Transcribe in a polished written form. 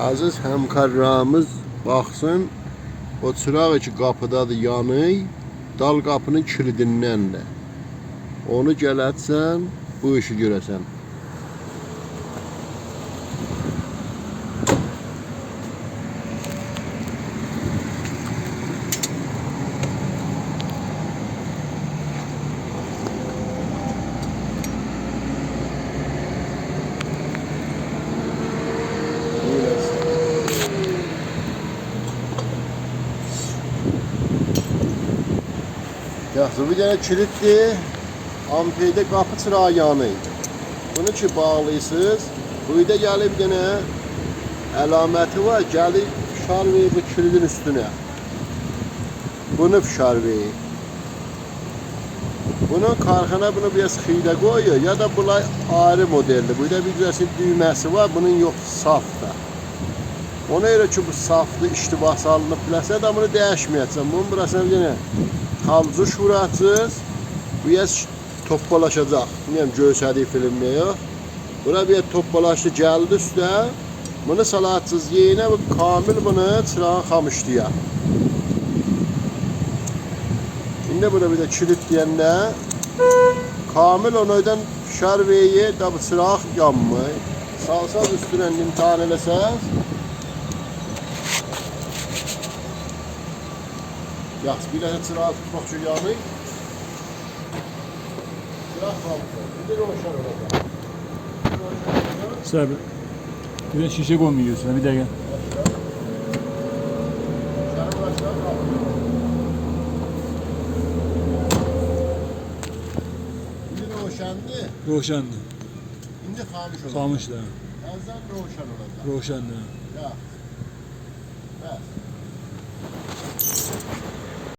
Aziz həmkarlarımız baxsın, o çıraq ki qapıdadır yanır, dal qapının kilidindəndir. Onu gələtsən, bu işi görəsən. Yaxşı, bir dənə kilitdir. Ampeydə qapı çırağı yanır. Bunu ki bağlıyısınız. Burada gəlib bir dənə əlaməti var. Gəlib fişar verir bu kilidin üstünə. Bunu fişar verir. Bunun karxana bunu biraz xiylə qoyuyor. Ya da bunlar ayrı modeldir. Burada bir cürəsin düyməsi var. Bunun yox, safdır. Ona görə ki bu safdır, iştibah salınıb biləsə də bunu dəyişməyəcəm. Bunun burasına bir dənə halcuş vuracağız. Bu yes topbalaşacaq. Bilmiyorum görsədiyi filmdə yox. Buna bir topbalaşdı gəldi üstə. Bunu salacağız yeyinə bu kamil bunu çırağın xamışlayar. Şimdi burada bir de kilit deyəndə kamil onu ödən fişar verir da bu çıraq yanmır. Salsaz üstünə imtihan eləsəz. Yaxşı, bir dənə çırağı tutmaq üçün yanır. Çıraq qaldı. Bir də roşan olacaq. Sabır. Bir de şişe koymuyorsun. Bir dakika. Bir roşandı. Roşandı. Şimdi xamış olacaq. Xamışlar. Azdan roşan olacaq. Roşandı.